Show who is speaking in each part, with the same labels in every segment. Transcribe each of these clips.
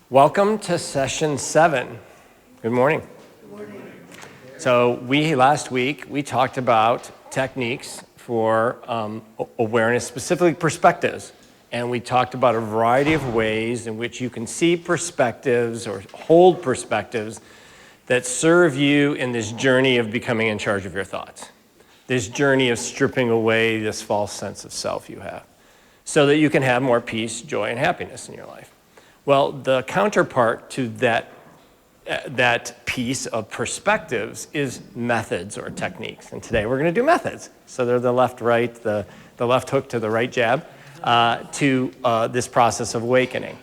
Speaker 1: Welcome to session 7. Good morning.
Speaker 2: Good morning.
Speaker 1: So last week we talked about techniques for awareness, specifically perspectives. And we talked about a variety of ways in which you can see perspectives or hold perspectives that serve you in this journey of becoming in charge of your thoughts. This journey of stripping away this false sense of self you have, so that you can have more peace, joy, and happiness in your life. Well, the counterpart to that piece of perspectives is methods or techniques. And today we're going to do methods. So they're the left-right, the left hook to the right jab to this process of awakening.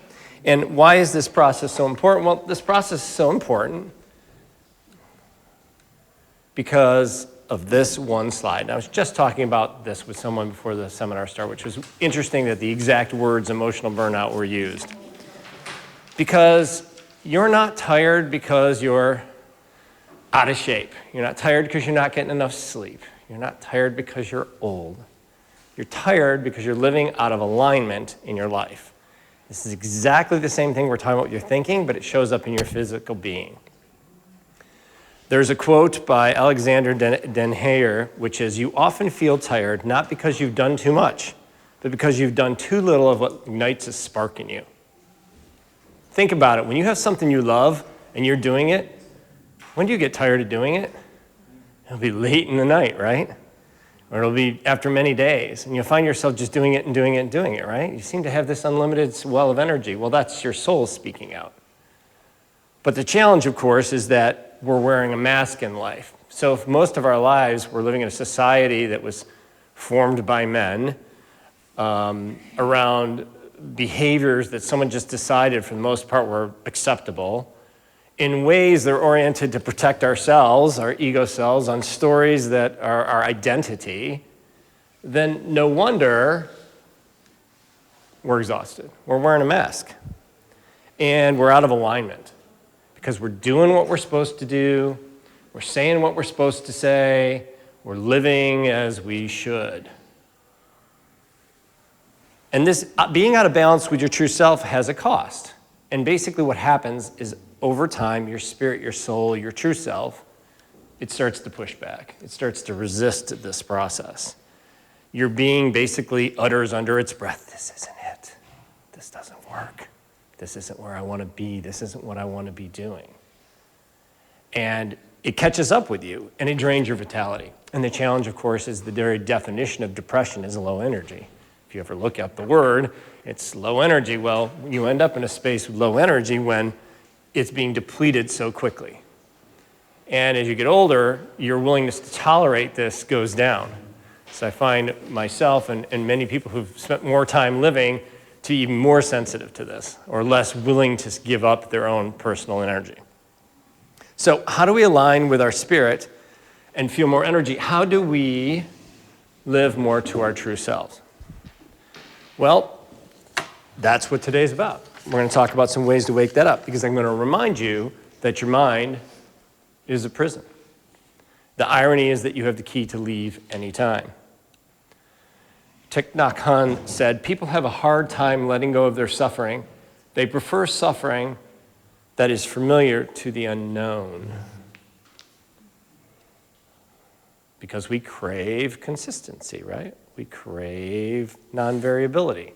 Speaker 1: And why is this process so important? Well, this process is so important because of this one slide. And I was just talking about this with someone before the seminar started, which was interesting that the exact words emotional burnout were used. Because you're not tired because you're out of shape. You're not tired because you're not getting enough sleep. You're not tired because you're old. You're tired because you're living out of alignment in your life. This is exactly the same thing we're talking about with your thinking, but it shows up in your physical being. There's a quote by Alexander Den Heyer, which is, "You often feel tired not because you've done too much, but because you've done too little of what ignites a spark in you." Think about it. When you have something you love and you're doing it, when do you get tired of doing it? It'll be late in the night, right? Or it'll be after many days. And you'll find yourself just doing it and doing it and doing it, right? You seem to have this unlimited well of energy. Well, that's your soul speaking out. But the challenge, of course, is that we're wearing a mask in life. So if most of our lives we're living in a society that was formed by men around behaviors that someone just decided for the most part were acceptable, in ways that are oriented to protect ourselves, our ego selves, on stories that are our identity, then no wonder we're exhausted. We're wearing a mask. And we're out of alignment. Because we're doing what we're supposed to do, we're saying what we're supposed to say, we're living as we should. And this being out of balance with your true self has a cost. And basically what happens is over time, your spirit, your soul, your true self, it starts to push back. It starts to resist this process. Your being basically utters under its breath, "This isn't it. This doesn't work. This isn't where I want to be. This isn't what I want to be doing." And it catches up with you, and it drains your vitality. And the challenge, of course, is the very definition of depression is low energy. If you ever look up the word, it's low energy. Well, you end up in a space with low energy when it's being depleted so quickly. And as you get older, your willingness to tolerate this goes down. So I find myself and many people who've spent more time living to be even more sensitive to this, or less willing to give up their own personal energy. So how do we align with our spirit and feel more energy? How do we live more to our true selves? Well, that's what today's about. We're going to talk about some ways to wake that up, because I'm going to remind you that your mind is a prison. The irony is that you have the key to leave anytime. Thich Nhat Hanh said, "People have a hard time letting go of their suffering. They prefer suffering that is familiar to the unknown." Because we crave consistency, right? We crave non-variability.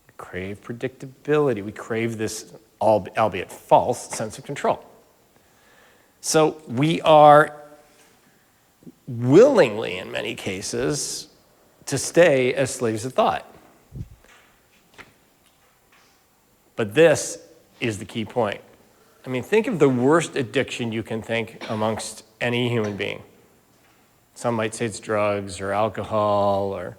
Speaker 1: We crave predictability. We crave this, albeit false, sense of control. So we are willingly, in many cases, to stay as slaves of thought. But this is the key point. I mean, think of the worst addiction you can think amongst any human being. Some might say it's drugs or alcohol or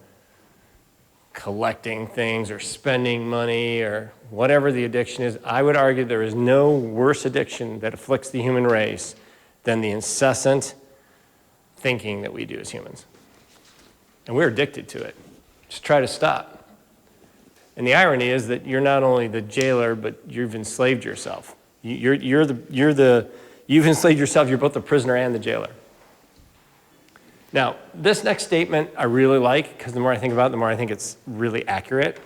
Speaker 1: collecting things or spending money or whatever the addiction is. I would argue there is no worse addiction that afflicts the human race than the incessant thinking that we do as humans. And we're addicted to it. Just try to stop. And the irony is that you're not only the jailer, but you've enslaved yourself. You've enslaved yourself. You're both the prisoner and the jailer. Now, this next statement I really like, because the more I think about it, the more I think it's really accurate.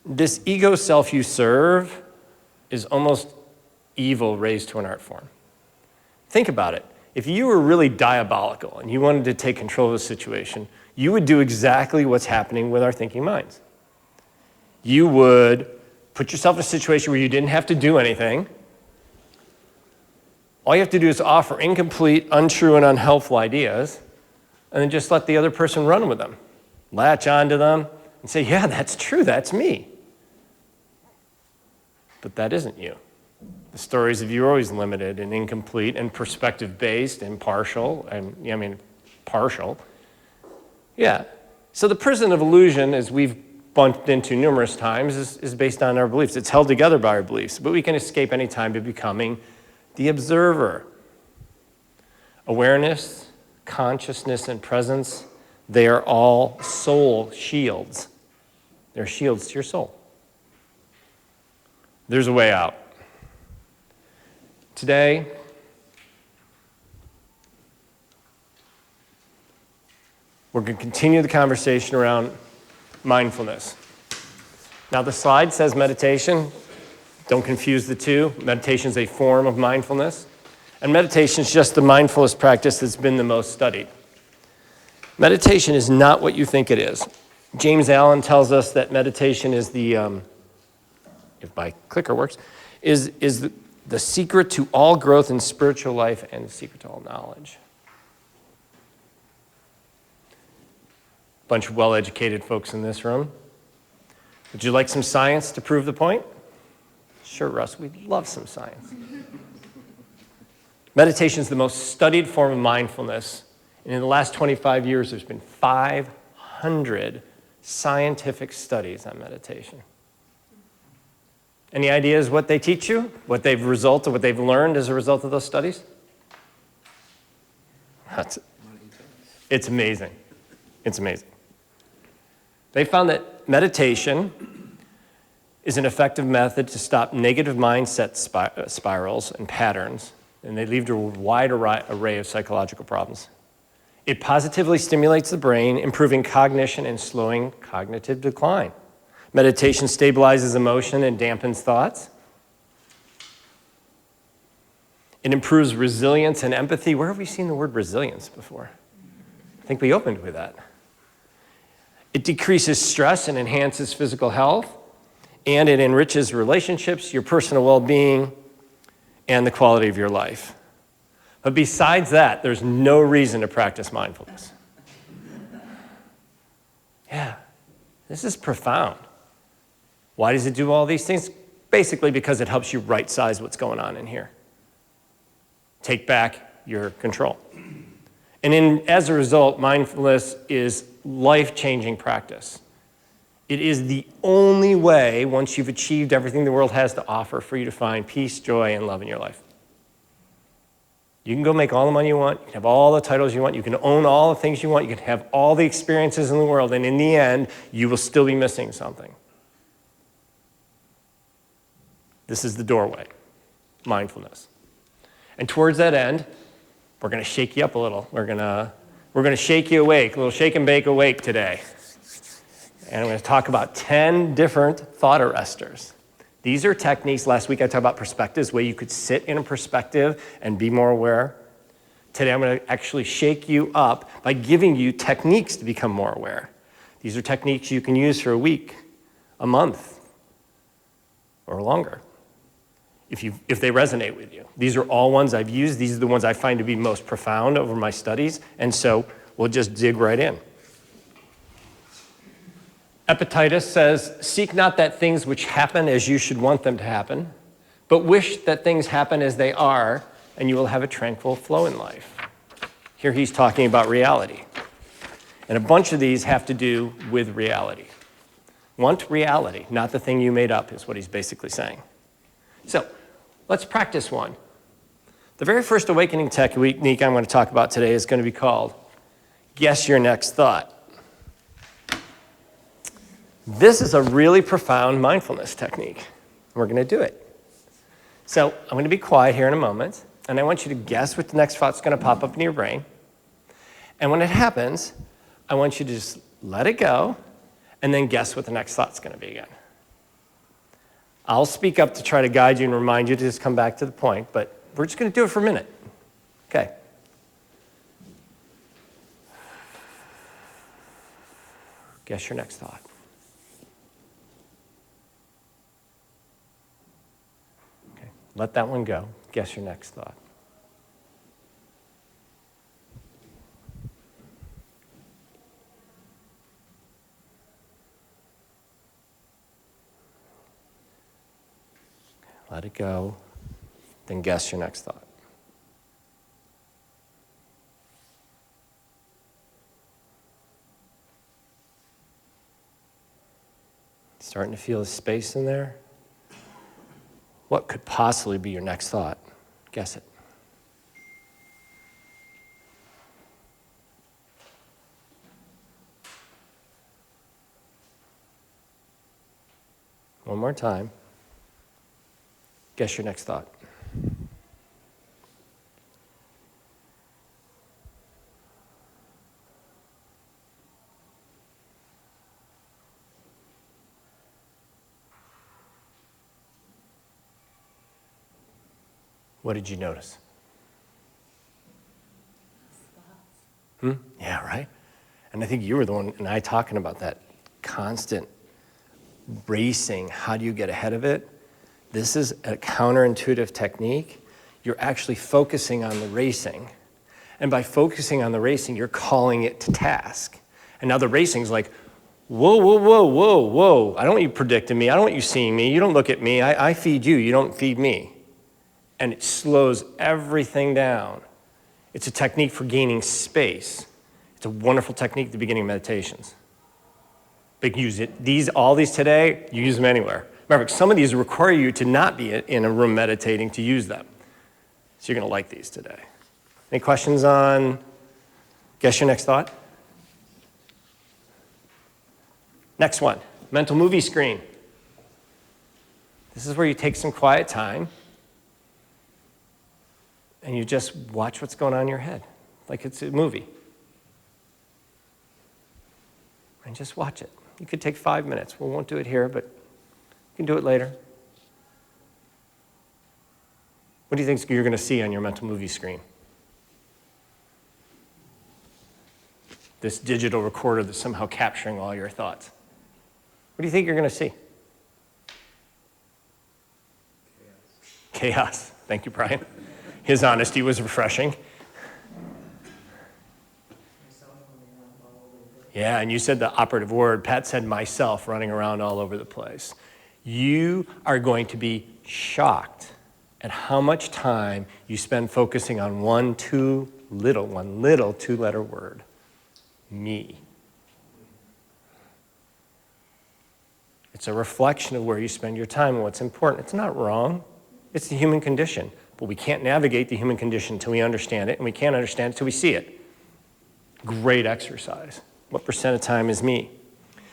Speaker 1: This ego self you serve is almost evil raised to an art form. Think about it. If you were really diabolical and you wanted to take control of the situation, you would do exactly what's happening with our thinking minds. You would put yourself in a situation where you didn't have to do anything. All you have to do is offer incomplete, untrue, and unhelpful ideas, and then just let the other person run with them. Latch onto them and say, yeah, that's true, that's me. But that isn't you. The stories of you are always limited and incomplete and perspective-based and partial, partial. Yeah. So the prison of illusion, as we've bumped into numerous times, is based on our beliefs. It's held together by our beliefs, but we can escape any time by becoming the observer. Awareness, consciousness, and presence, they are all soul shields. They're shields to your soul. There's a way out. Today, we're going to continue the conversation around mindfulness. Now, the slide says meditation. Don't confuse the two. Meditation is a form of mindfulness, and meditation is just the mindfulness practice that's been the most studied. Meditation is not what you think it is. James Allen tells us that meditation is the, if my clicker works, is the secret to all growth in spiritual life and the secret to all knowledge. Bunch of well-educated folks in this room. Would you like some science to prove the point? Sure, Russ, we'd love some science. Meditation is the most studied form of mindfulness. And in the last 25 years, there's been 500 scientific studies on meditation. Any ideas what they teach you? What they've learned as a result of those studies? It's amazing. It's amazing. They found that meditation is an effective method to stop negative mindset spirals and patterns, and they lead to a wide array of psychological problems. It positively stimulates the brain, improving cognition and slowing cognitive decline. Meditation stabilizes emotion and dampens thoughts. It improves resilience and empathy. Where have we seen the word resilience before? I think we opened with that. It decreases stress and enhances physical health, and it enriches relationships, your personal well-being, and the quality of your life. But besides that, there's no reason to practice mindfulness. Yeah, this is profound. Why does it do all these things? Basically because it helps you right-size what's going on in here. Take back your control. And as a result, mindfulness is life-changing practice. It is the only way, once you've achieved everything the world has to offer, for you to find peace, joy, and love in your life. You can go make all the money you want, you can have all the titles you want, you can own all the things you want, you can have all the experiences in the world, and in the end, you will still be missing something. This is the doorway, mindfulness. And towards that end, we're going to shake you up a little. We're going to shake you awake, a little shake and bake awake today. And I'm going to talk about 10 different thought arresters. These are techniques. Last week I talked about perspectives, where you could sit in a perspective and be more aware. Today I'm going to actually shake you up by giving you techniques to become more aware. These are techniques you can use for a week, a month, or longer, if they resonate with you. These are all ones I've used. These are the ones I find to be most profound over my studies, and so we'll just dig right in. Epictetus says, "Seek not that things which happen as you should want them to happen, but wish that things happen as they are, and you will have a tranquil flow in life." Here he's talking about reality. And a bunch of these have to do with reality. Want reality, not the thing you made up, is what he's basically saying. So let's practice one. The very first awakening technique I'm going to talk about today is going to be called Guess Your Next Thought. This is a really profound mindfulness technique. We're going to do it. So I'm going to be quiet here in a moment, and I want you to guess what the next thought's going to pop up in your brain. And when it happens, I want you to just let it go, and then guess what the next thought's going to be again. I'll speak up to try to guide you and remind you to just come back to the point, but we're just going to do it for a minute. Okay. Guess your next thought. Okay. Let that one go. Guess your next thought. Let it go, then guess your next thought. Starting to feel the space in there? What could possibly be your next thought? Guess it. One more time. Guess your next thought. What did you notice? Yeah, right? And I think you were the one and I talking about that constant racing. How do you get ahead of it? This is a counterintuitive technique. You're actually focusing on the racing. And by focusing on the racing, you're calling it to task. And now the racing's like, whoa, whoa, whoa, whoa, whoa. I don't want you predicting me. I don't want you seeing me. You don't look at me. I feed you. You don't feed me. And it slows everything down. It's a technique for gaining space. It's a wonderful technique at the beginning of meditations. But you can use it. All these today, you use them anywhere. Remember, some of these require you to not be in a room meditating to use them. So you're going to like these today. Any questions on guess your next thought? Next one, mental movie screen. This is where you take some quiet time and you just watch what's going on in your head, like it's a movie. And just watch it. You could take 5 minutes. We won't do it here, but you can do it later. What do you think you're going to see on your mental movie screen? This digital recorder that's somehow capturing all your thoughts. What do you think you're going to see? Chaos. Thank you, Brian. His honesty was refreshing. Yeah, and you said the operative word. Pat said myself running around all over the place. You are going to be shocked at how much time you spend focusing on one little two-letter word, me. It's a reflection of where you spend your time and what's important. It's not wrong. It's the human condition. But we can't navigate the human condition until we understand it, and we can't understand it until we see it. Great exercise. What percent of time is me?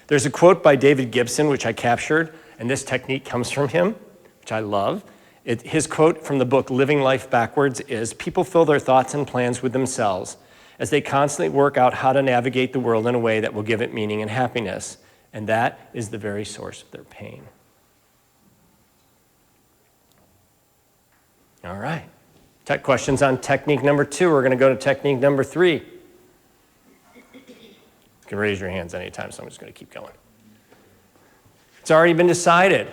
Speaker 1: There's a quote by David Gibson, which I captured, and this technique comes from him, which I love. His quote from the book Living Life Backwards is, "People fill their thoughts and plans with themselves as they constantly work out how to navigate the world in a way that will give it meaning and happiness. And that is the very source of their pain." All right. Tech questions on technique number 2. We're going to go to technique number 3. You can raise your hands anytime, so I'm just going to keep going. It's already been decided.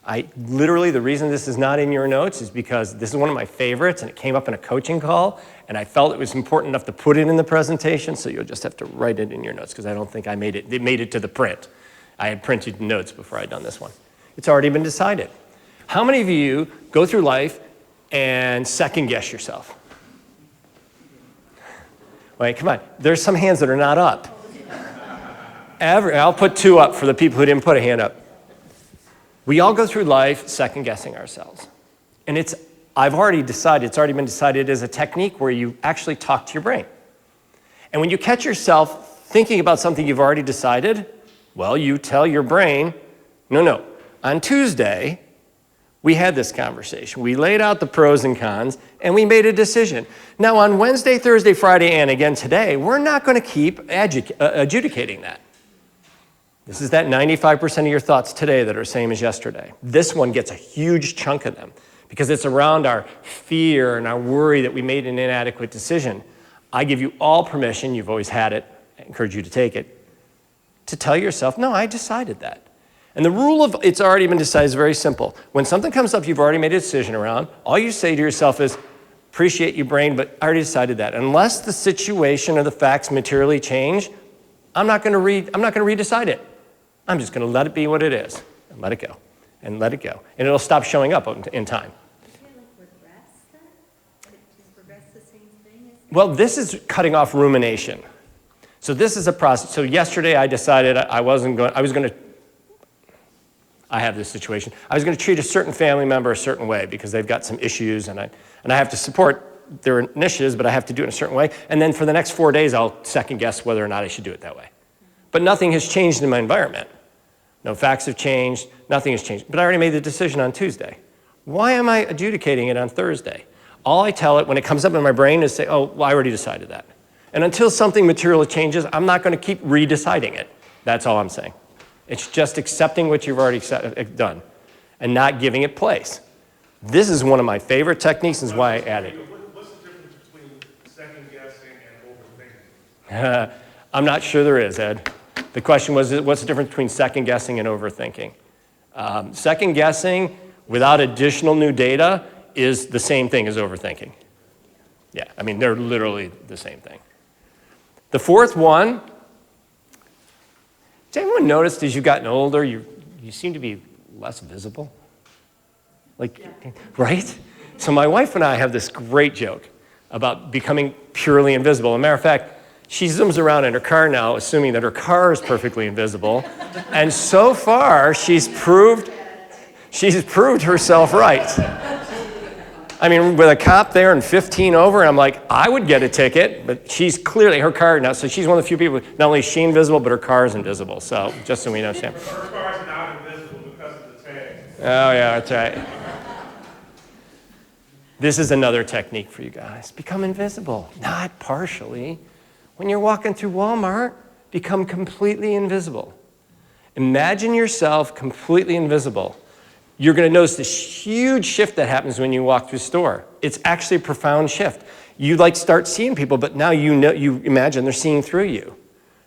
Speaker 1: The reason this is not in your notes is because this is one of my favorites, and it came up in a coaching call, and I felt it was important enough to put it in the presentation, so you'll just have to write it in your notes, because I don't think it made it to the print. I had printed notes before I'd done this one. It's already been decided. How many of you go through life and second guess yourself? Wait, come on. There's some hands that are not up. I'll put 2 up for the people who didn't put a hand up. We all go through life second guessing ourselves. And it's already been decided as a technique where you actually talk to your brain. And when you catch yourself thinking about something you've already decided, well, you tell your brain, no, on Tuesday, we had this conversation. We laid out the pros and cons, and we made a decision. Now, on Wednesday, Thursday, Friday, and again today, we're not going to keep adjudicating that. This is that 95% of your thoughts today that are the same as yesterday. This one gets a huge chunk of them because it's around our fear and our worry that we made an inadequate decision. I give you all permission, you've always had it, I encourage you to take it, to tell yourself, no, I decided that. And the rule of it's already been decided is very simple. When something comes up you've already made a decision around, all you say to yourself is, appreciate your brain, but I already decided that. Unless the situation or the facts materially change, I'm not going to redecide it. I'm just going to let it be what it is and let it go and let it go. And it'll stop showing up in time.
Speaker 2: Regress then? Is regress the same thing?
Speaker 1: Well, this is cutting off rumination. So this is a process. So yesterday I decided I was going to treat a certain family member a certain way because they've got some issues and I have to support their initiatives, but I have to do it in a certain way. And then for the next 4 days, I'll second guess whether or not I should do it that way. But nothing has changed in my environment. No facts have changed, nothing has changed. But I already made the decision on Tuesday. Why am I adjudicating it on Thursday? All I tell it when it comes up in my brain is say, oh, well, I already decided that. And until something material changes, I'm not going to keep redeciding it. That's all I'm saying. It's just accepting what you've already done and not giving it place. This is one of my favorite techniques, and is why I added it.
Speaker 3: What's the difference between second guessing and overthinking?
Speaker 1: I'm not sure there is, Ed. The question was, what's the difference between second guessing and overthinking? Second guessing without additional new data is the same thing as overthinking. Yeah, I mean, they're literally the same thing. The fourth one, has anyone noticed as you've gotten older, you seem to be less visible? Right? So my wife and I have this great joke about becoming purely invisible. As a matter of fact, she zooms around in her car now, assuming that her car is perfectly invisible. And so far, she's proved herself right. I mean, with a cop there and 15 over, I'm like, I would get a ticket, but she's clearly, her car now, so she's one of the few people, not only is she invisible, but her car is invisible. So just so we understand.
Speaker 3: Her car's not invisible because of the tag.
Speaker 1: Oh yeah, that's right. This is another technique for you guys. Become invisible, not partially. When you're walking through Walmart, become completely invisible. Imagine yourself completely invisible. You're going to notice this huge shift that happens when you walk through the store. It's actually a profound shift. You start seeing people, but now you imagine they're seeing through you,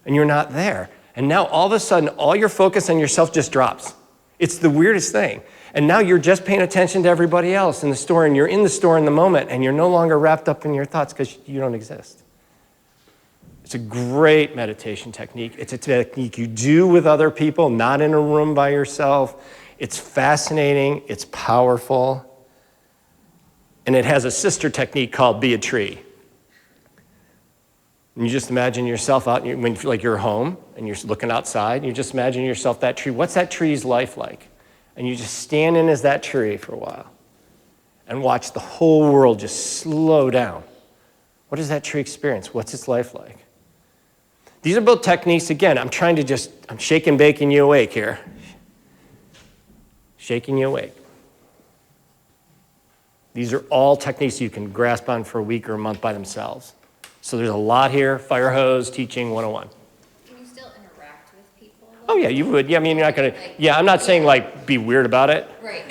Speaker 1: and you're not there. And now all of a sudden, all your focus on yourself just drops. It's the weirdest thing. And now you're just paying attention to everybody else in the store, and you're in the store in the moment, and you're no longer wrapped up in your thoughts because you don't exist. It's a great meditation technique. It's a technique you do with other people, not in a room by yourself. It's fascinating, it's powerful, and it has a sister technique called be a tree. And you just imagine yourself out, when you feel like you're home, and you're looking outside, and you just imagine yourself that tree. What's that tree's life like? And you just stand in as that tree for a while, and watch the whole world just slow down. What does that tree experience? What's its life like? These are both techniques, again, I'm shaking, baking you awake here. Shaking you awake. These are all techniques you can grasp on for a week or a month by themselves. So there's a lot here, fire hose, teaching 101.
Speaker 2: Can you still interact with people?
Speaker 1: Oh yeah, you would. Yeah, I mean, you're not gonna, yeah, I'm not saying be weird about it.
Speaker 2: Right.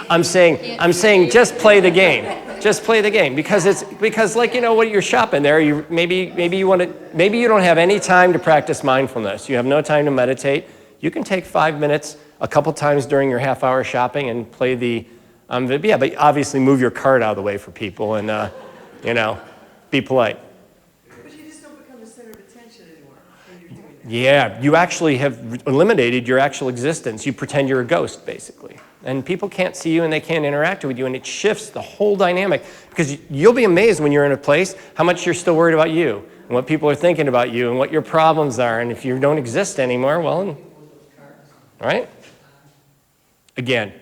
Speaker 1: I'm saying just play the game. Just play the game because what you're shopping there, maybe you don't have any time to practice mindfulness. You have no time to meditate. You can take 5 minutes a couple times during your half-hour shopping and play the, but obviously move your cart out of the way for people and, be polite.
Speaker 4: But you just don't become the center of attention anymore when you're doing that.
Speaker 1: Yeah, you actually have eliminated your actual existence. You pretend you're a ghost, basically. And people can't see you and they can't interact with you, and it shifts the whole dynamic because you'll be amazed when you're in a place how much you're still worried about you and what people are thinking about you and what your problems are. And if you don't exist anymore, well, right? Again,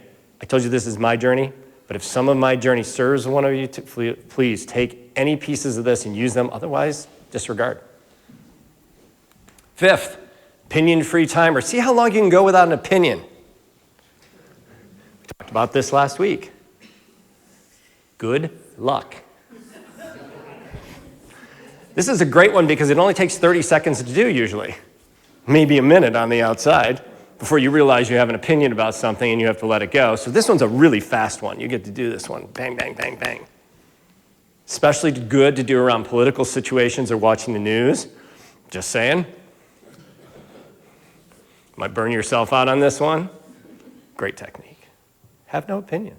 Speaker 1: I told you this is my journey, but if some of my journey serves one of you, please take any pieces of this and use them. Otherwise, disregard. Fifth, opinion-free timer. See how long you can go without an opinion. We talked about this last week. Good luck. This is a great one because it only takes 30 seconds to do usually. maybe a minute on the outside before you realize you have an opinion about something and you have to let it go. So this one's a really fast one. You get to do this one. Bang, bang, bang, bang. Especially good to do around political situations or watching the news. Just saying. Might burn yourself out on this one. Great technique. Have no opinion.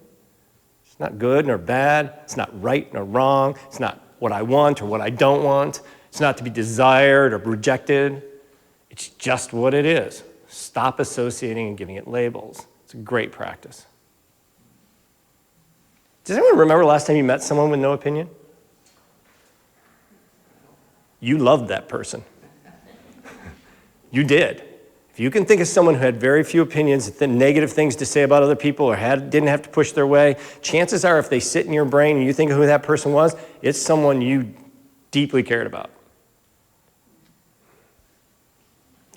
Speaker 1: It's not good nor bad. It's not right nor wrong. It's not what I want or what I don't want. It's not to be desired or rejected. It's just what it is. Stop associating and giving it labels. It's a great practice. Does anyone remember last time you met someone with no opinion? You loved that person. You did. If you can think of someone who had very few opinions, negative things to say about other people, or didn't have to push their way, chances are if they sit in your brain and you think of who that person was, it's someone you deeply cared about.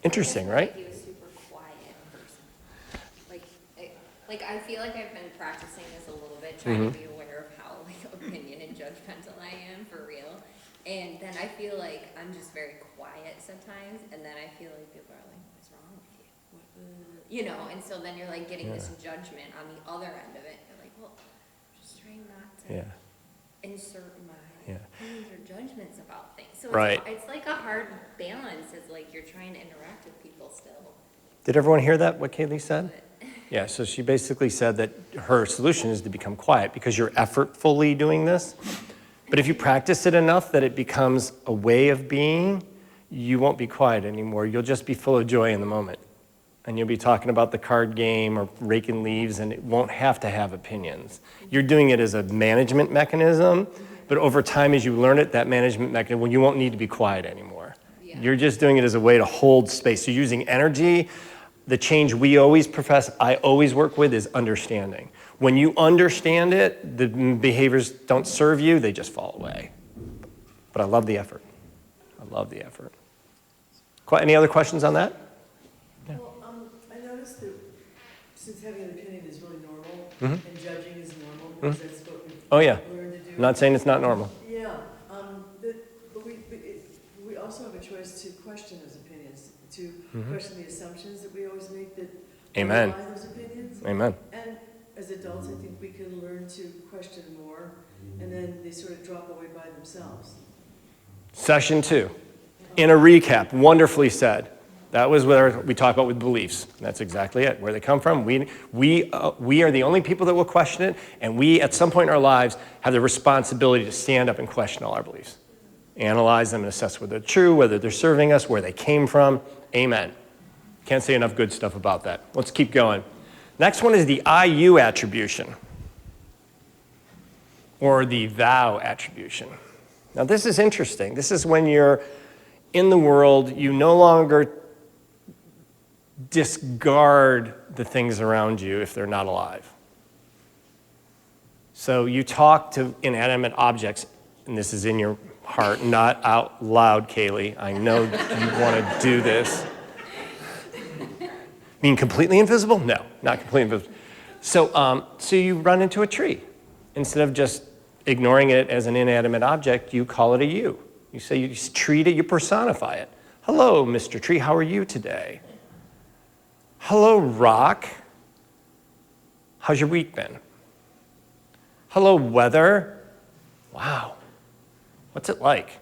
Speaker 1: Interesting, right?
Speaker 5: He was super quiet person. Like I feel like I've been practicing this a little bit, trying to be aware of how opinion and judgmental I am for real. And then I feel like I'm just very quiet sometimes, and then I feel like people are like, "What's wrong with you?" You know, and so then you're like getting this judgment on the other end of it. You're like, "Well, I'm just trying not to insert my opinions or judgments about things." So it's like a hard balance. It's like you're trying to interact with people still.
Speaker 1: Did everyone hear that, what Kaylee said? Yeah, so she basically said that her solution is to become quiet because you're effortfully doing this. But if you practice it enough that it becomes a way of being, you won't be quiet anymore. You'll just be full of joy in the moment. And you'll be talking about the card game or raking leaves, and it won't have to have opinions. You're doing it as a management mechanism, but over time as you learn it, that management mechanism, well, you won't need to be quiet anymore. Yeah. You're just doing it as a way to hold space. So using energy, the change we always profess, I always work with, is understanding. When you understand it, the behaviors don't serve you, they just fall away. But I love the effort. I love the effort. Any other questions on that?
Speaker 4: Yeah. Well, I noticed that since having an opinion is really normal, and judging is normal, because that's what we learn to do.
Speaker 1: I'm not saying it's not normal.
Speaker 4: Yeah, but we also have a choice to question those opinions, to question the assumptions that we always make that
Speaker 1: Amen.
Speaker 4: underlie those opinions.
Speaker 1: Amen.
Speaker 4: And as adults, I think we can learn to question more, and then they sort of drop away by themselves.
Speaker 1: Session 2. In a recap, wonderfully said. That was where we talk about with beliefs. That's exactly it. Where they come from. We are the only people that will question it, and we, at some point in our lives, have the responsibility to stand up and question all our beliefs. Analyze them and assess whether they're true, whether they're serving us, where they came from. Amen. Can't say enough good stuff about that. Let's keep going. Next one is the I-you attribution, or the thou attribution. Now this is interesting. This is when you're in the world, you no longer discard the things around you if they're not alive. So you talk to inanimate objects, and this is in your heart, not out loud, Kaylee. I know you want to do this. Being completely invisible? No, not completely invisible. So you run into a tree. Instead of just ignoring it as an inanimate object, you call it a you. You say, you treat it, you personify it. Hello, Mr. Tree, how are you today? Hello, rock. How's your week been? Hello, weather. Wow. What's it like?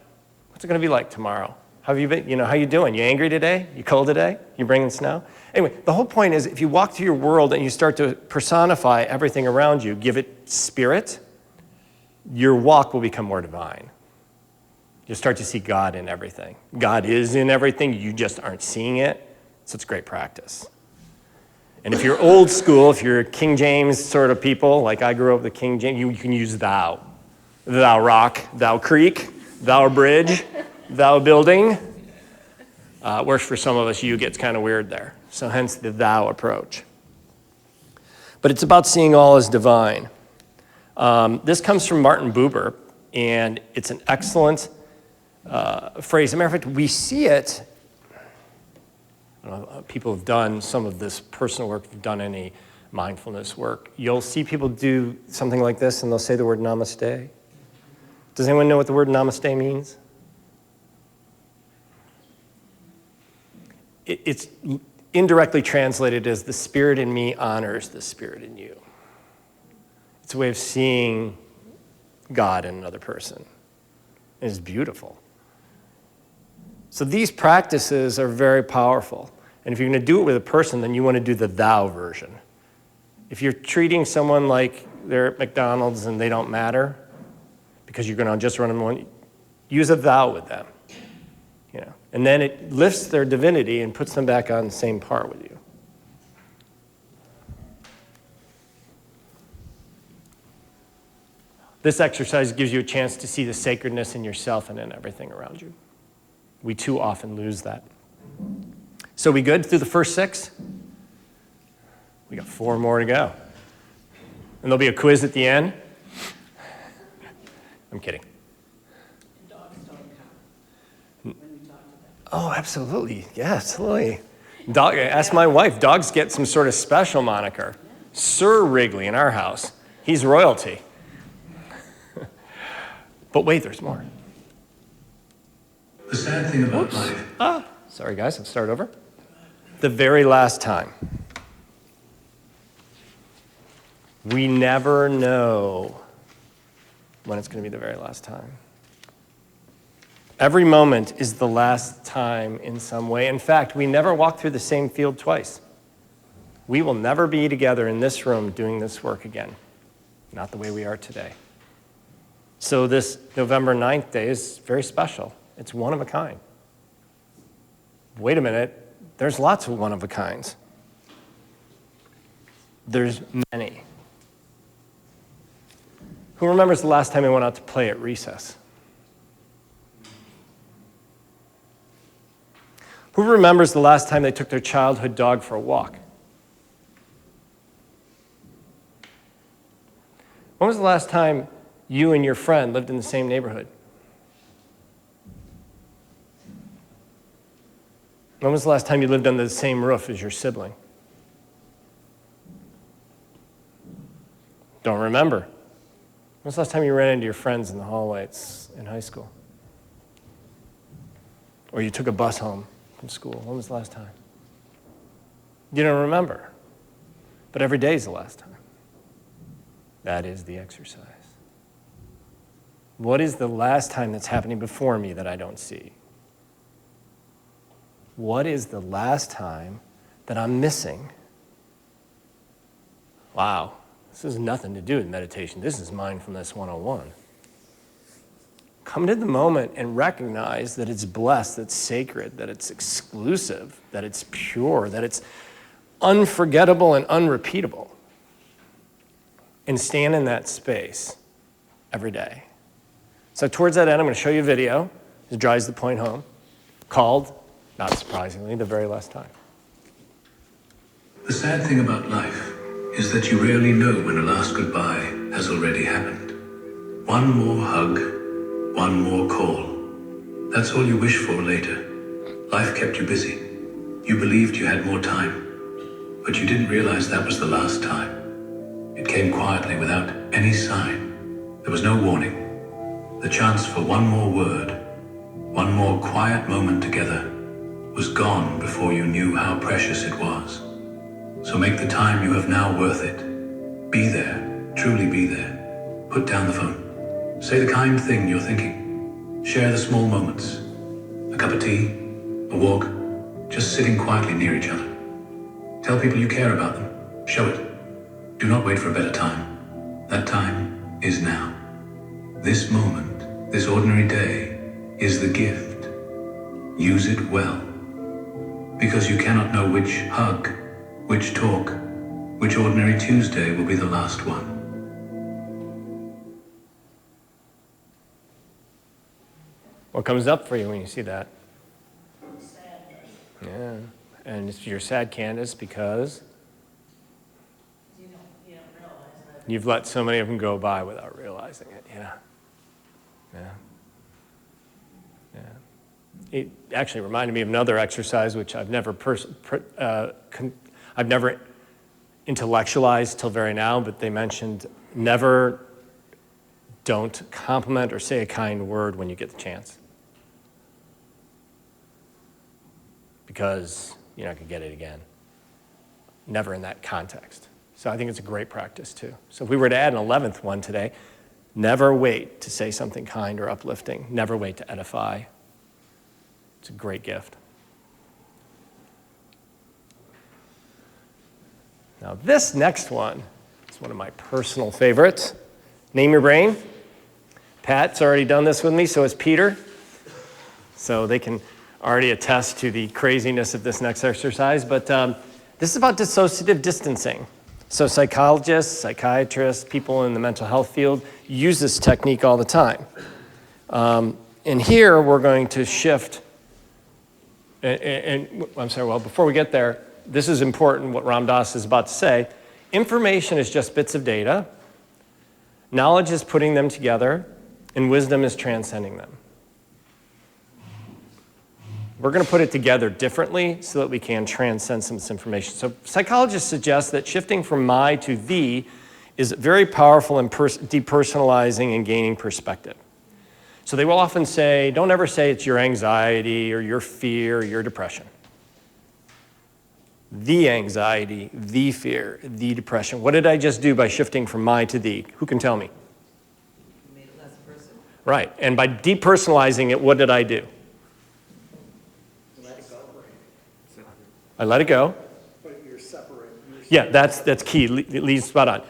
Speaker 1: What's it going to be like tomorrow? How have you been? How you doing? You angry today? You cold today? You bringing snow? Anyway, the whole point is if you walk through your world and you start to personify everything around you, give it spirit, your walk will become more divine. You'll start to see God in everything. God is in everything, you just aren't seeing it. So it's great practice. And if you're old school, if you're King James sort of people, like I grew up with King James, you can use thou. Thou rock, thou creek, thou bridge, thou building. Works for some of us, you gets kind of weird there. So hence the thou approach. But it's about seeing all as divine. This comes from Martin Buber, and it's an excellent phrase. As a matter of fact, we see it. People have done some of this personal work, have done any mindfulness work. You'll see people do something like this, and they'll say the word namaste. Does anyone know what the word namaste means? it's indirectly translated as the spirit in me honors the spirit in you. It's a way of seeing God in another person. It's beautiful. So these practices are very powerful. And if you're going to do it with a person, then you want to do the thou version. If you're treating someone like they're at McDonald's and they don't matter, because you're going to just run them one, use a thou with them. You know, and then it lifts their divinity and puts them back on the same par with you. This exercise gives you a chance to see the sacredness in yourself and in everything around you. We too often lose that. So we good through the first 6? We got 4 more to go. And there'll be a quiz at the end. I'm kidding.
Speaker 4: Dogs don't count when you talk to them.
Speaker 1: Oh, absolutely. Yeah, absolutely. Ask my wife. Dogs get some sort of special moniker. Sir Wrigley in our house. He's royalty. But wait, there's more.
Speaker 6: The sad thing about life.
Speaker 1: Sorry, guys. Let's start over. The very last time. We never know when it's going to be the very last time. Every moment is the last time in some way. In fact, we never walk through the same field twice. We will never be together in this room doing this work again. Not the way we are today. So this November 9th day is very special. It's one of a kind. Wait a minute, there's lots of one of a kinds. There's many. Who remembers the last time we went out to play at recess? Who remembers the last time they took their childhood dog for a walk? When was the last time you and your friend lived in the same neighborhood? When was the last time you lived under the same roof as your sibling? Don't remember. When was the last time you ran into your friends in the hallways in high school? Or you took a bus home from school? When was the last time? You don't remember. But every day is the last time. That is the exercise. What is the last time that's happening before me that I don't see? What is the last time that I'm missing? Wow, this has nothing to do with meditation. This is mindfulness 101. Come to the moment and recognize that it's blessed, that it's sacred, that it's exclusive, that it's pure, that it's unforgettable and unrepeatable. And stand in that space every day. So towards that end, I'm going to show you a video. It drives the point home, called, not surprisingly, The Very Last Time.
Speaker 6: The sad thing about life is that you rarely know when a last goodbye has already happened. One more hug, one more call. That's all you wish for later. Life kept you busy. You believed you had more time, but you didn't realize that was the last time. It came quietly without any sign. There was no warning. The chance for one more word, one more quiet moment together, was gone before you knew how precious it was. So make the time you have now worth it. Be there, truly be there. Put down the phone. Say the kind thing you're thinking. Share the small moments. A cup of tea, a walk, just sitting quietly near each other. Tell people you care about them. Show it. Do not wait for a better time. That time is now. This moment, this ordinary day, is the gift. Use it well. Because you cannot know which hug, which talk, which ordinary Tuesday will be the last one.
Speaker 1: What comes up for you when you see that?
Speaker 4: Sadness.
Speaker 1: Yeah. And if you're sad, Candace, because
Speaker 4: You don't realize that.
Speaker 1: you've let so many of them go by without realizing it. Yeah. Yeah. Yeah. It actually reminded me of another exercise which I've never intellectualized till very now, but they mentioned never don't compliment or say a kind word when you get the chance. because you're not going to get it again. Never in that context. So I think it's a great practice too. So if we were to add an 11th one today, never wait to say something kind or uplifting. Never wait to edify. It's a great gift. Now this next one is one of my personal favorites. Name your brain. Pat's already done this with me, so has Peter. So they can already attest to the craziness of this next exercise. But this is about dissociative distancing. So psychologists, psychiatrists, people in the mental health field use this technique all the time. And here we're going to shift, and I'm sorry, well, before we get there, this is important what Ram Dass is about to say. Information is just bits of data. Knowledge is putting them together, and wisdom is transcending them. We're going to put it together differently so that we can transcend some of this information. So psychologists suggest that shifting from my to thee is very powerful in depersonalizing and gaining perspective. So they will often say, don't ever say it's your anxiety or your fear or your depression. The anxiety, the fear, the depression. What did I just do by shifting from my to thee? Who can tell me?
Speaker 4: You made it less personal.
Speaker 1: Right. And by depersonalizing it, what did I do? I let it go.
Speaker 3: But you're separate.
Speaker 1: Yeah, that's key. Lee's spot on.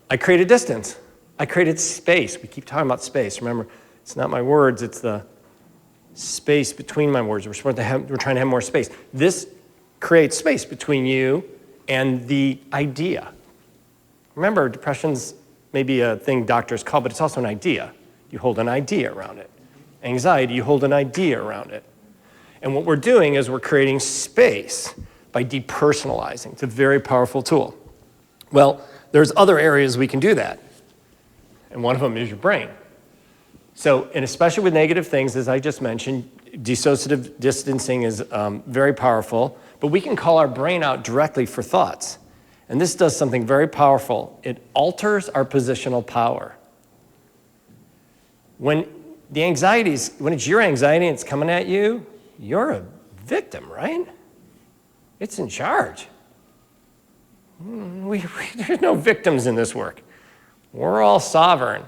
Speaker 1: I created distance. I created space. We keep talking about space. Remember, it's not my words, it's the space between my words. We're trying to have more space. This creates space between you and the idea. Remember, depression's maybe a thing doctors call, but it's also an idea. You hold an idea around it. Anxiety, you hold an idea around it. And what we're doing is we're creating space by depersonalizing. It's a very powerful tool. Well, there's other areas we can do that. And one of them is your brain. So, and especially with negative things, as I just mentioned, dissociative distancing is very powerful, but we can call our brain out directly for thoughts. And this does something very powerful. It alters our positional power. When it's your anxiety and it's coming at you, you're a victim, right? It's in charge. There's no victims in this work. We're all sovereign,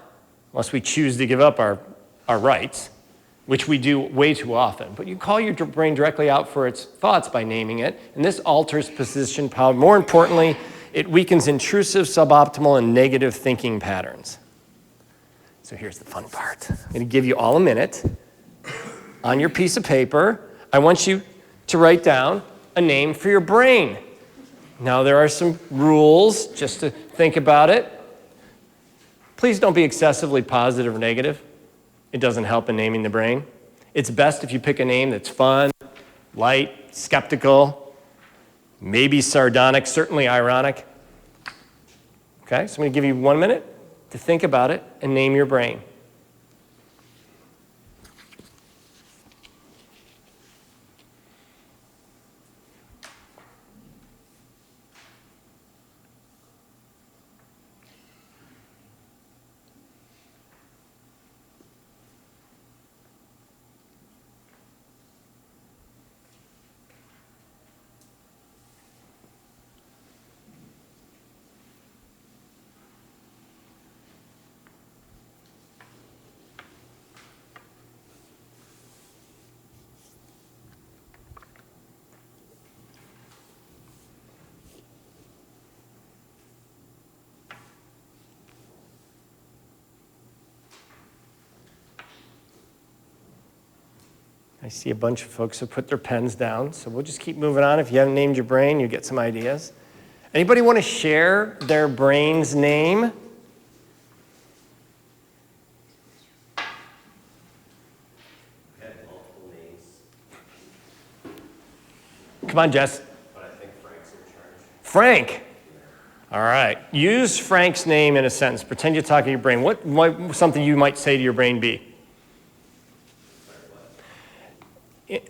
Speaker 1: unless we choose to give up our rights, which we do way too often. But you call your brain directly out for its thoughts by naming it, and this alters position power. More importantly, it weakens intrusive, suboptimal, and negative thinking patterns. So here's the fun part. I'm going to give you all a minute. On your piece of paper, I want you to write down a name for your brain. Now, there are some rules just to think about it. Please don't be excessively positive or negative. It doesn't help in naming the brain. It's best if you pick a name that's fun, light, skeptical, maybe sardonic, certainly ironic. Okay, so I'm going to give you 1 minute to think about it and name your brain. I see a bunch of folks have put their pens down, so we'll just keep moving on. If you haven't named your brain, you get some ideas. Anybody want to share their brain's name? Come on, Jess.
Speaker 7: But I think Frank's in charge.
Speaker 1: Frank. All right. Use Frank's name in a sentence. Pretend you're talking to your brain. What might something you might say to your brain be?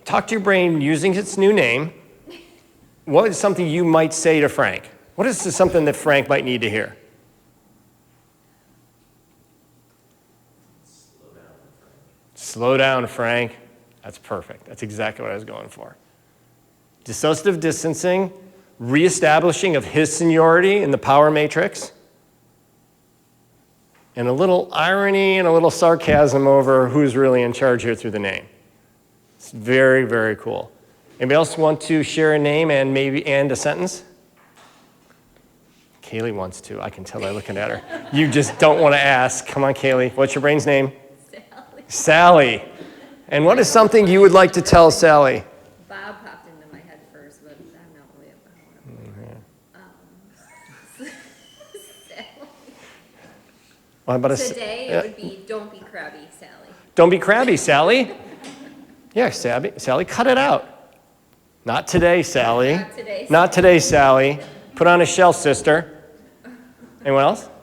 Speaker 1: Talk to your brain using its new name. What is something you might say to Frank? What is something that Frank might need to hear?
Speaker 7: Slow down, Frank.
Speaker 1: Slow down, Frank. That's perfect. That's exactly what I was going for. Dissociative distancing, reestablishing of his seniority in the power matrix, and a little irony and a little sarcasm over who's really in charge here through the name. It's very, very cool. Anybody else want to share a name and a sentence? Kaylee wants to. I can tell by looking at her. You just don't want to ask. Come on, Kaylee. What's your brain's name?
Speaker 5: Sally.
Speaker 1: Sally. And what is something you would like to tell Sally?
Speaker 5: Bob popped into my head first, but I'm not really about Sally.
Speaker 1: What about
Speaker 5: Today it would be don't be crabby, Sally.
Speaker 1: Don't be crabby, Sally. Yeah, Sally, cut it out. Not today, Sally.
Speaker 5: Not today,
Speaker 1: Not today, Sally. Put on a shell, sister. Anyone else?
Speaker 8: Kind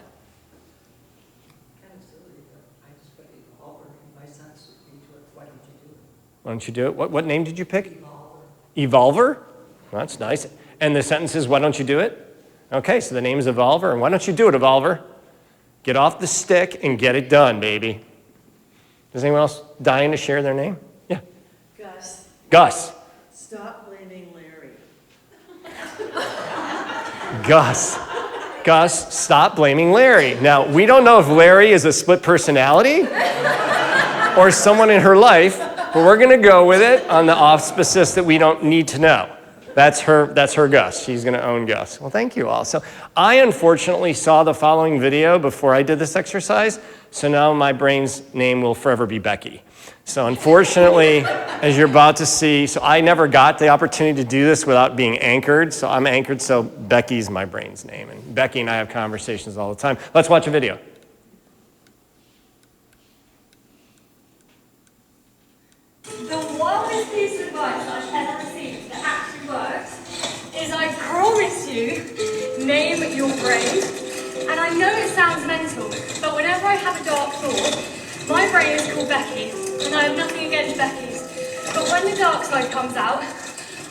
Speaker 8: of silly, but I just put Evolver in my son's into it. Why don't you do it?
Speaker 1: Why don't you do it? What name did you pick?
Speaker 8: Evolver.
Speaker 1: Evolver? That's nice. And the sentence is, why don't you do it? Okay, so the name is Evolver, and why don't you do it, Evolver? Get off the stick and get it done, baby. Is anyone else dying to share their name? Yeah.
Speaker 4: Gus,
Speaker 1: Gus.
Speaker 4: stop blaming Larry.
Speaker 1: Gus, stop blaming Larry. Now, we don't know if Larry is a split personality or someone in her life, but we're going to go with it on the auspices that we don't need to know. That's her Gus. She's going to own Gus. Well, thank you all. So I unfortunately saw the following video before I did this exercise, so now my brain's name will forever be Becky. So unfortunately, as you're about to see, so I never got the opportunity to do this without being anchored. So I'm anchored, so Becky's my brain's name. And Becky and I have conversations all the time. Let's watch a video.
Speaker 9: The wildest piece of advice I've ever received that actually works is I promise you, name your brain. And I know it sounds mental, but whenever I have a dark thought, my brain is called Becky, and I have nothing against Becky's. But when the dark side comes out,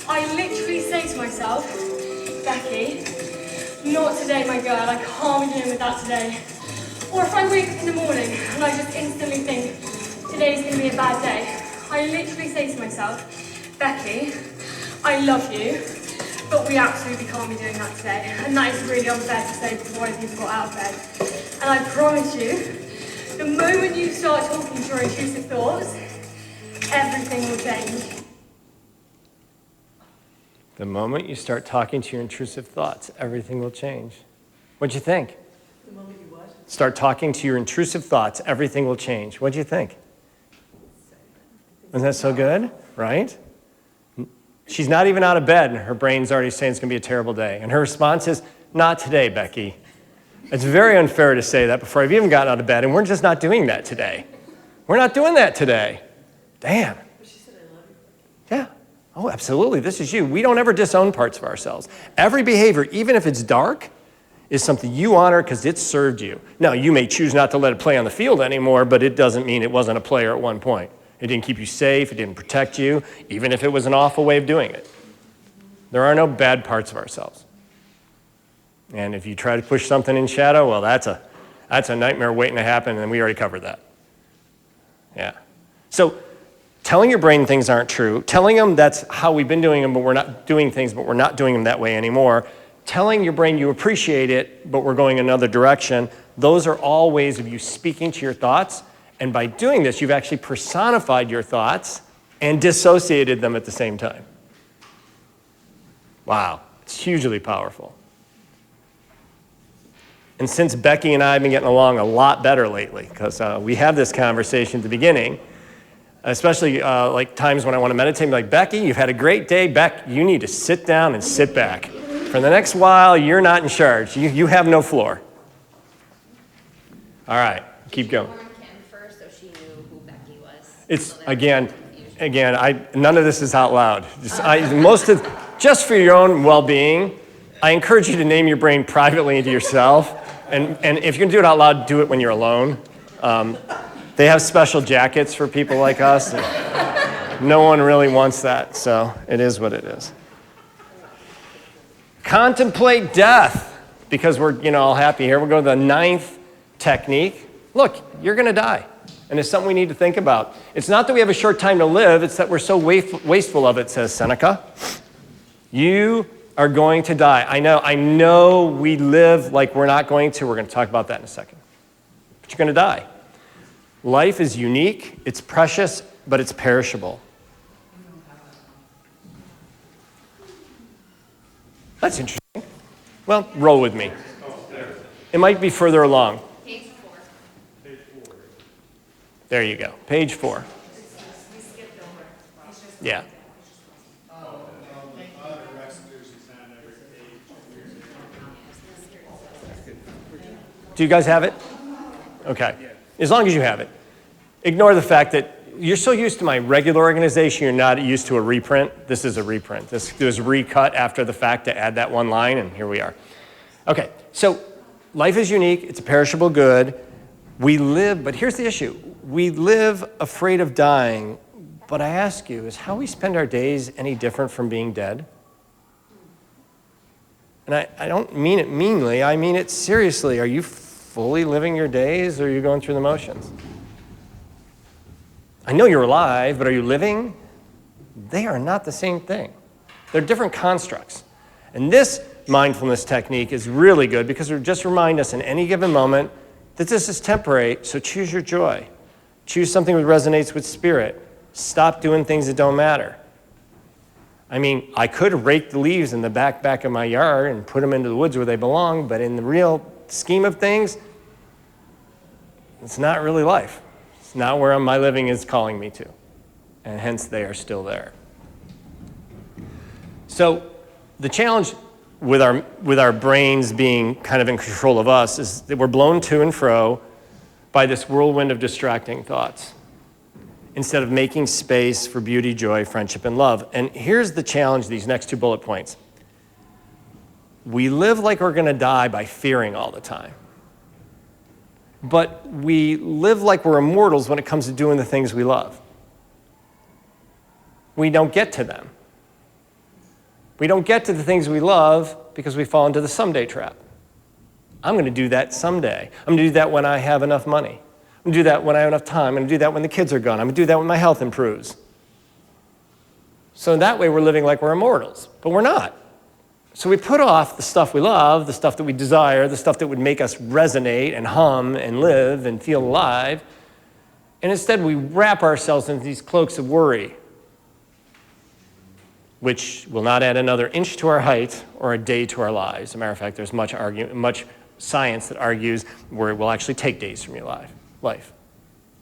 Speaker 9: I literally say to myself, Becky, not today, my girl, I can't be dealing with that today. Or if I wake up in the morning and I just instantly think, today's going to be a bad day, I literally say to myself, Becky, I love you, but we absolutely can't be doing that today. And that is really unfair to say before I've even got out of bed. And I promise you, the moment you start talking to your intrusive thoughts, everything will change.
Speaker 1: The moment you start talking to your intrusive thoughts, everything will change. What'd you think?
Speaker 4: The moment you what?
Speaker 1: Start talking to your intrusive thoughts, everything will change. What'd you think? Isn't that so good? Right? She's not even out of bed, and her brain's already saying it's going to be a terrible day. And her response is, not today, Becky. It's very unfair to say that before I've even gotten out of bed, and we're just not doing that today. We're not doing that today. Damn.
Speaker 4: But she said, I love you.
Speaker 1: Yeah. Oh, absolutely. This is you. We don't ever disown parts of ourselves. Every behavior, even if it's dark, is something you honor because it served you. Now, you may choose not to let it play on the field anymore, but it doesn't mean it wasn't a player at one point. It didn't keep you safe. It didn't protect you, even if it was an awful way of doing it. There are no bad parts of ourselves. And if you try to push something in shadow, well, that's a nightmare waiting to happen, and we already covered that. Yeah. So telling your brain things aren't true, telling them that's how we've been doing them, but we're not doing things, but we're not doing them that way anymore, telling your brain you appreciate it, but we're going another direction, those are all ways of you speaking to your thoughts. And by doing this, you've actually personified your thoughts and dissociated them at the same time. Wow, it's hugely powerful. And since Becky and I have been getting along a lot better lately, because we have this conversation at the beginning, especially like times when I want to meditate, I'm like, Becky, you've had a great day. Beck, you need to sit down and sit back. For the next while, you're not in charge. You have no floor. All right, keep going.
Speaker 5: So she knew who Becky was.
Speaker 1: It's,
Speaker 5: So there was no confusion.
Speaker 1: none of this is out loud. Just for your own well-being, I encourage you to name your brain privately to yourself. And if you're gonna do it out loud, do it when you're alone. They have special jackets for people like us. No one really wants that, so it is what it is. Contemplate death, because we're all happy here. We'll go to the 9th technique. Look, you're gonna die. And it's something we need to think about. It's not that we have a short time to live, it's that we're so wasteful of it, says Seneca. You are going to die. I know we live like we're not going to. We're going to talk about that in a second. But you're going to die. Life is unique, it's precious, but it's perishable. That's interesting. Well, roll with me. It might be further along.
Speaker 5: Page 4.
Speaker 1: There you go. Page 4. Yeah. Do you guys have it? Okay. As long as you have it. Ignore the fact that you're so used to my regular organization, you're not used to a reprint. This is a reprint. This was recut after the fact to add that one line, and here we are. Okay, so life is unique. It's a perishable good. We live, but here's the issue. We live afraid of dying, but I ask you, is how we spend our days any different from being dead? And I don't mean it meanly, I mean it seriously. Are you fully living your days, or are you going through the motions? I know you're alive, but are you living? They are not the same thing. They're different constructs. And this mindfulness technique is really good because it will just remind us in any given moment that this is temporary, so choose your joy. Choose something that resonates with spirit. Stop doing things that don't matter. I mean, I could rake the leaves in the back of my yard and put them into the woods where they belong, but in the real scheme of things, it's not really life. It's not where my living is calling me to, and hence they are still there. So the challenge with our brains being kind of in control of us is that we're blown to and fro by this whirlwind of distracting thoughts instead of making space for beauty, joy, friendship, and love. And here's the challenge, these next 2 bullet points. We live like we're going to die by fearing all the time. But we live like we're immortals when it comes to doing the things we love. We don't get to them. We don't get to the things we love because we fall into the someday trap. I'm going to do that someday. I'm going to do that when I have enough money. I'm going to do that when I have enough time. I'm going to do that when the kids are gone. I'm going to do that when my health improves. So that way we're living like we're immortals, but we're not. So we put off the stuff we love, the stuff that we desire, the stuff that would make us resonate and hum and live and feel alive, and instead we wrap ourselves in these cloaks of worry, which will not add another inch to our height or a day to our lives. As a matter of fact, there's much science that argues where it will actually take days from your life.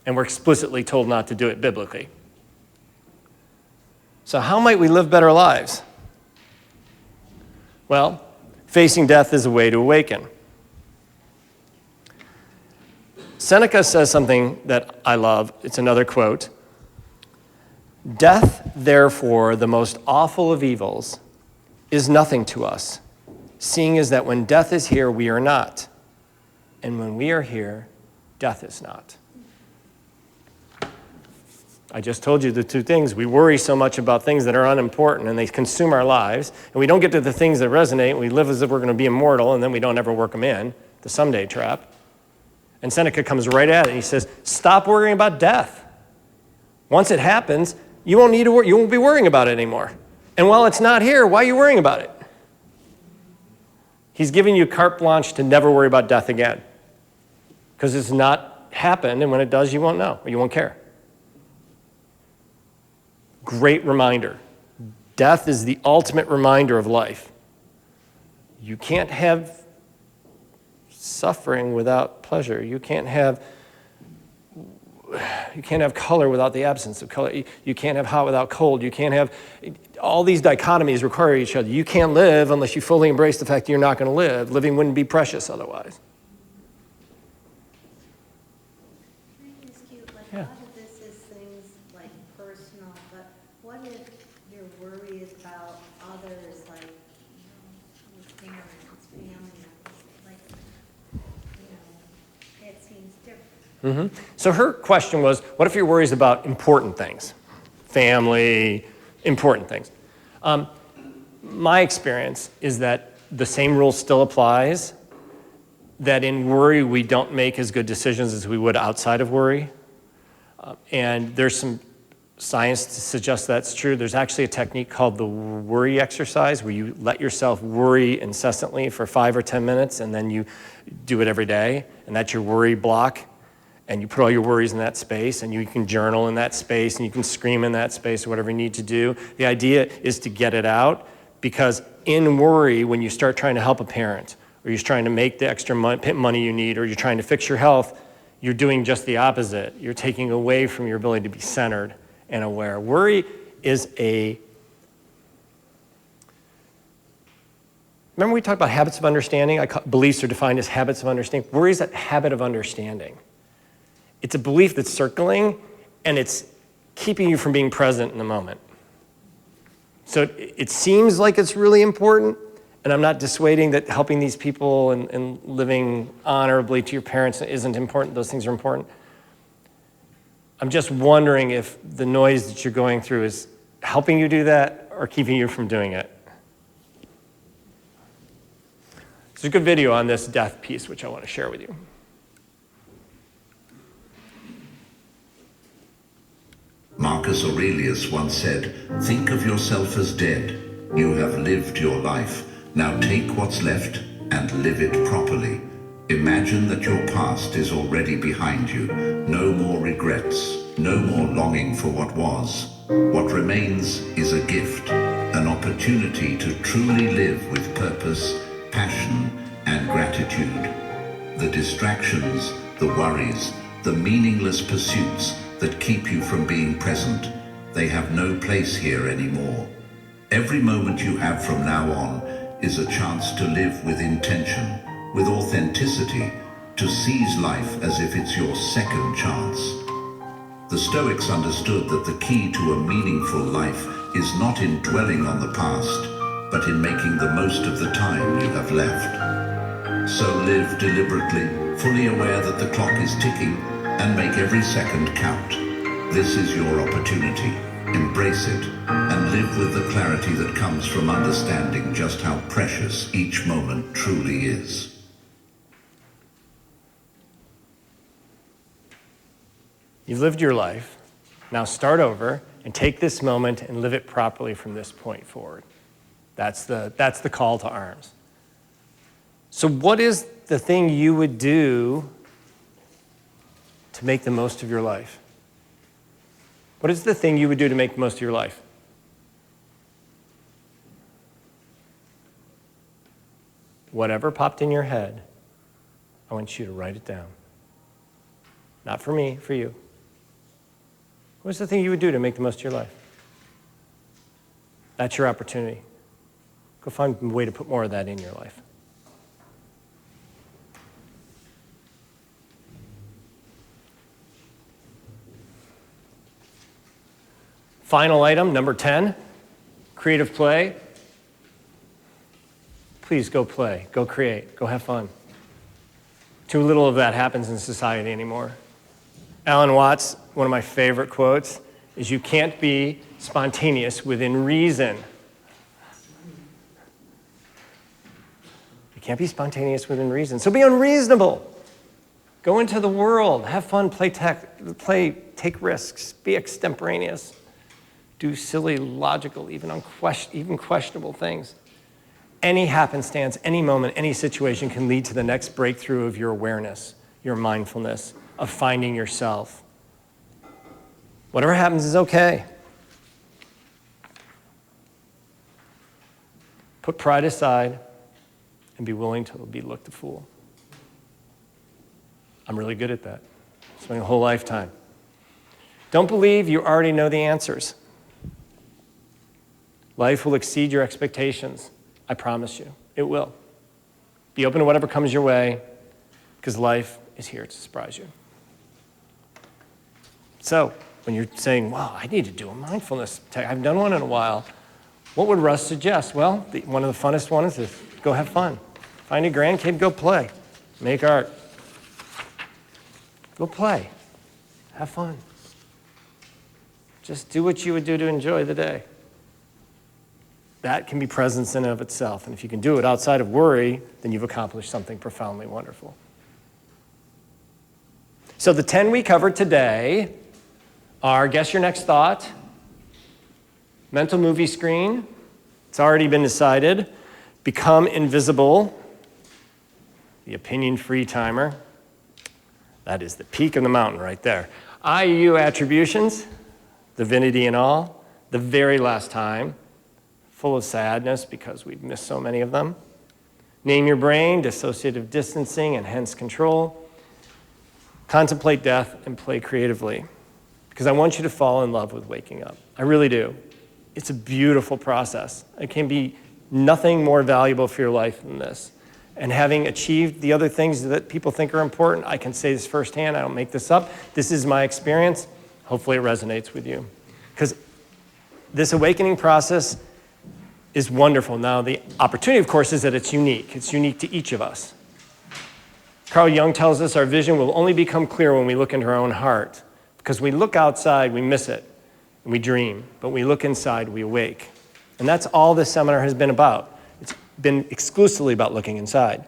Speaker 1: And we're explicitly told not to do it biblically. So how might we live better lives? Well, facing death is a way to awaken. Seneca says something that I love. It's another quote. Death, therefore, the most awful of evils, is nothing to us, seeing as that when death is here, we are not. And when we are here, death is not. I just told you the 2 things. We worry so much about things that are unimportant and they consume our lives, and we don't get to the things that resonate, and we live as if we're going to be immortal, and then we don't ever work them in, the someday trap. And Seneca comes right at it. He says, stop worrying about death. Once it happens, you won't need to worry. You won't be worrying about it anymore. And while it's not here, why are you worrying about it? He's giving you carte blanche to never worry about death again, because it's not happened, and when it does, you won't know, or you won't care. Great reminder. Death is the ultimate reminder of life. You can't have suffering without pleasure. You can't have color without the absence of color. You can't have hot without cold. You can't have all these dichotomies require each other. You can't live unless you fully embrace the fact that you're not going to live. Living wouldn't be precious otherwise.
Speaker 2: Can I ask you, like,
Speaker 1: Yeah.
Speaker 2: a lot of this is things like personal, but what if your worry is about others, like, your parents, family members, like, it seems different.
Speaker 1: So her question was, what if your worry is about important things? Family, important things. My experience is that the same rule still applies, that in worry we don't make as good decisions as we would outside of worry. And there's some science suggests that's true. There's actually a technique called the worry exercise where you let yourself worry incessantly for 5 or 10 minutes, and then you do it every day, and that's your worry block. And you put all your worries in that space, and you can journal in that space, and you can scream in that space, or whatever you need to do. The idea is to get it out, because in worry, when you start trying to help a parent, or you're trying to make the extra money you need, or you're trying to fix your health, you're doing just the opposite. You're taking away from your ability to be centered and aware. Worry is remember we talked about habits of understanding? Beliefs are defined as habits of understanding. Worry is a habit of understanding. It's a belief that's circling, and it's keeping you from being present in the moment. So it seems like it's really important, and I'm not dissuading that helping these people and living honorably to your parents isn't important. Those things are important. I'm just wondering if the noise that you're going through is helping you do that or keeping you from doing it. There's a good video on this death piece, which I want to share with you.
Speaker 6: Marcus Aurelius once said, "Think of yourself as dead. You have lived your life. Now take what's left and live it properly. Imagine that your past is already behind you. No more regrets, no more longing for what was. What remains is a gift, an opportunity to truly live with purpose, passion, and gratitude. The distractions, the worries, the meaningless pursuits that keep you from being present, they have no place here anymore. Every moment you have from now on is a chance to live with intention, with authenticity, to seize life as if it's your second chance." The Stoics understood that the key to a meaningful life is not in dwelling on the past, but in making the most of the time you have left. So live deliberately, fully aware that the clock is ticking, and make every second count. This is your opportunity. Embrace it, and live with the clarity that comes from understanding just how precious each moment truly is.
Speaker 1: You've lived your life. Now start over and take this moment and live it properly from this point forward. That's the call to arms. So what is the thing you would do to make the most of your life? What is the thing you would do to make the most of your life? Whatever popped in your head, I want you to write it down. Not for me, for you. What's the thing you would do to make the most of your life? That's your opportunity. Go find a way to put more of that in your life. Final item, number 10, creative play. Please go play, go create, go have fun. Too little of that happens in society anymore. Alan Watts, one of my favorite quotes, is "You can't be spontaneous within reason." You can't be spontaneous within reason. So be unreasonable. Go into the world, have fun, take risks, be extemporaneous. Do silly, logical, even questionable things. Any happenstance, any moment, any situation can lead to the next breakthrough of your awareness, your mindfulness, of finding yourself. Whatever happens is okay. Put pride aside and be willing to be looked a fool. I'm really good at that. Spending a whole lifetime. Don't believe you already know the answers. Life will exceed your expectations. I promise you, it will. Be open to whatever comes your way, because life is here to surprise you. So, when you're saying, wow, I need to do a mindfulness, I haven't done one in a while, what would Russ suggest? Well, one of the funnest ones is go have fun. Find a grandkid, go play. Make art. Go play. Have fun. Just do what you would do to enjoy the day. That can be presence in and of itself. And if you can do it outside of worry, then you've accomplished something profoundly wonderful. So the 10 we covered today are guess your next thought, mental movie screen, it's already been decided, become invisible, the opinion-free timer. That is the peak of the mountain right there. IU attributions, divinity and all, the very last time, full of sadness because we've missed so many of them. Name your brain, dissociative distancing and hence control. Contemplate death and play creatively. Because I want you to fall in love with waking up. I really do. It's a beautiful process. It can be nothing more valuable for your life than this. And having achieved the other things that people think are important, I can say this firsthand, I don't make this up. This is my experience. Hopefully it resonates with you. Because this awakening process is wonderful. Now, the opportunity, of course, is that it's unique. It's unique to each of us. Carl Jung tells us our vision will only become clear when we look into our own heart. Because we look outside, we miss it, and we dream. But when we look inside, we awake. And that's all this seminar has been about. It's been exclusively about looking inside.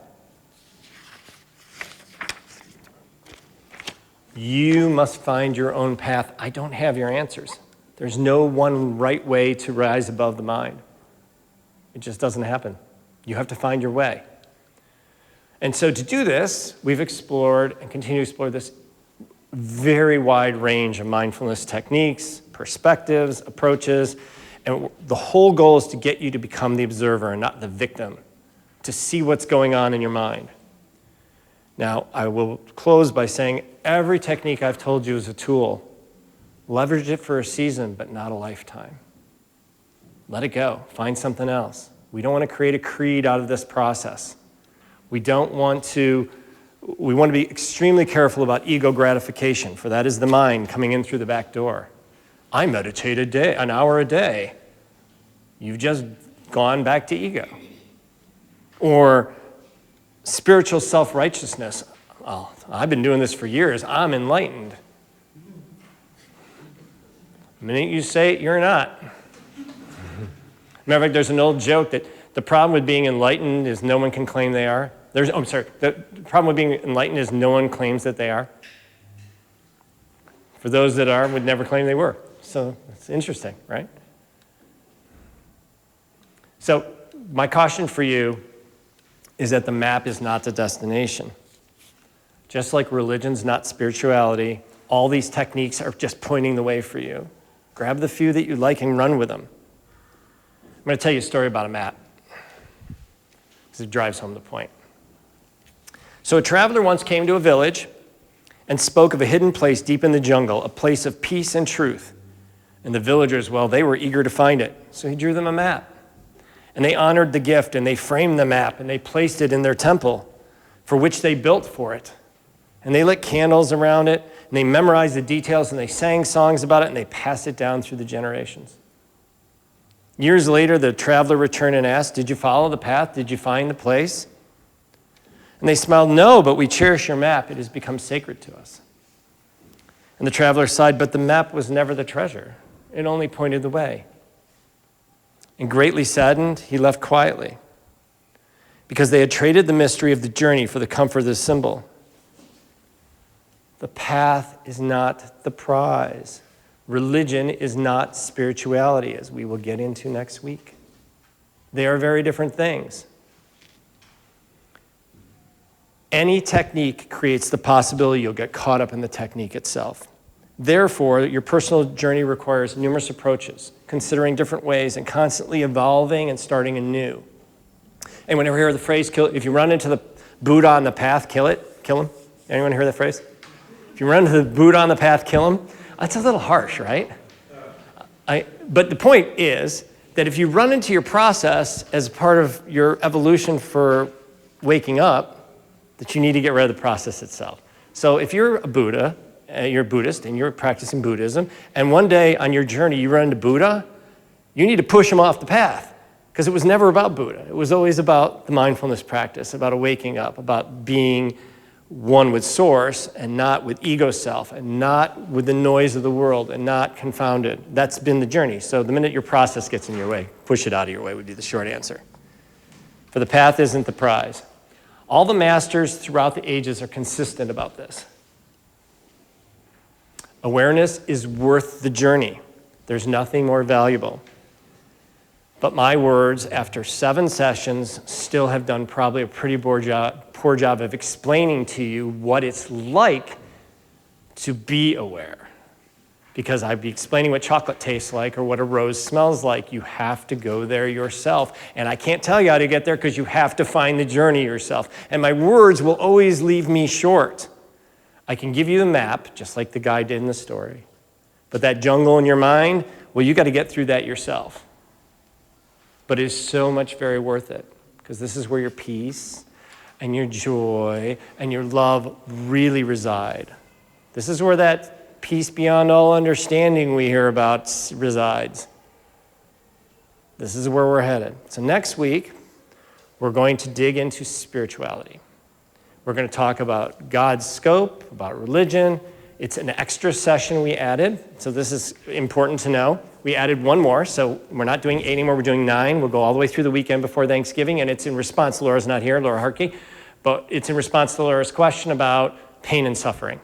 Speaker 1: You must find your own path. I don't have your answers. There's no one right way to rise above the mind. It just doesn't happen. You have to find your way. And so to do this, we've explored and continue to explore this very wide range of mindfulness techniques, perspectives, approaches, and the whole goal is to get you to become the observer and not the victim, to see what's going on in your mind. Now, I will close by saying every technique I've told you is a tool. Leverage it for a season, but not a lifetime. Let it go. Find something else. We don't want to create a creed out of this process. We want to be extremely careful about ego gratification, for that is the mind coming in through the back door. I meditate an hour a day. You've just gone back to ego. Or spiritual self-righteousness. Oh, I've been doing this for years. I'm enlightened. The minute you say it, you're not. Matter of fact, there's an old joke that the problem with being enlightened is no one can claim they are. The problem with being enlightened is no one claims that they are. For those that are, would never claim they were. So it's interesting, right? So my caution for you is that the map is not the destination. Just like religion's not spirituality, all these techniques are just pointing the way for you. Grab the few that you like and run with them. I'm going to tell you a story about a map, because it drives home the point. So a traveler once came to a village and spoke of a hidden place deep in the jungle, a place of peace and truth. And the villagers, well, they were eager to find it. So he drew them a map. And they honored the gift, and they framed the map, and they placed it in their temple, for which they built for it. And they lit candles around it, and they memorized the details, and they sang songs about it, and they passed it down through the generations. Years later, the traveler returned and asked, "Did you follow the path? Did you find the place?" And they smiled, "No, but we cherish your map. It has become sacred to us." And the traveler sighed, "But the map was never the treasure. It only pointed the way." And greatly saddened, he left quietly, because they had traded the mystery of the journey for the comfort of the symbol. The path is not the prize. Religion is not spirituality, as we will get into next week. They are very different things. Any technique creates the possibility you'll get caught up in the technique itself. Therefore, your personal journey requires numerous approaches, considering different ways and constantly evolving and starting anew. Anyone ever hear the phrase, if you run into the Buddha on the path, kill him? Anyone hear that phrase? If you run into the Buddha on the path, kill him? That's a little harsh, right? But the point is that if you run into your process as part of your evolution for waking up, that you need to get rid of the process itself. So if you're a Buddha, you're a Buddhist, and you're practicing Buddhism, and one day on your journey you run into Buddha, you need to push him off the path, because it was never about Buddha. It was always about the mindfulness practice, about waking up, about being one with Source, and not with ego self, and not with the noise of the world, and not confounded. That's been the journey. So the minute your process gets in your way, push it out of your way would be the short answer. For the path isn't the prize. All the masters throughout the ages are consistent about this. Awareness is worth the journey. There's nothing more valuable. But my words, after 7 sessions, still have done probably a pretty poor job of explaining to you what it's like to be aware. Because I'd be explaining what chocolate tastes like or what a rose smells like. You have to go there yourself. And I can't tell you how to get there because you have to find the journey yourself. And my words will always leave me short. I can give you the map, just like the guy did in the story. But that jungle in your mind, well, you got to get through that yourself. But it is so much very worth it, because this is where your peace and your joy and your love really reside. This is where that peace beyond all understanding we hear about resides. This is where we're headed. So next week, we're going to dig into spirituality. We're going to talk about God's scope, about religion. It's an extra session we added, so this is important to know. We added one more, so we're not doing 8 anymore, we're doing 9. We'll go all the way through the weekend before Thanksgiving, and it's in response, Laura's not here, Laura Harkey, but it's in response to Laura's question about pain and suffering.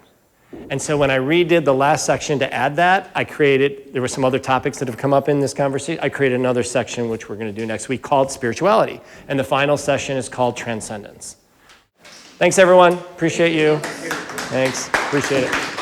Speaker 1: And so when I redid the last section to add that, there were some other topics that have come up in this conversation. I created another section, which we're going to do next week, called spirituality. And the final session is called transcendence. Thanks, everyone. Appreciate you. Thanks. Appreciate it.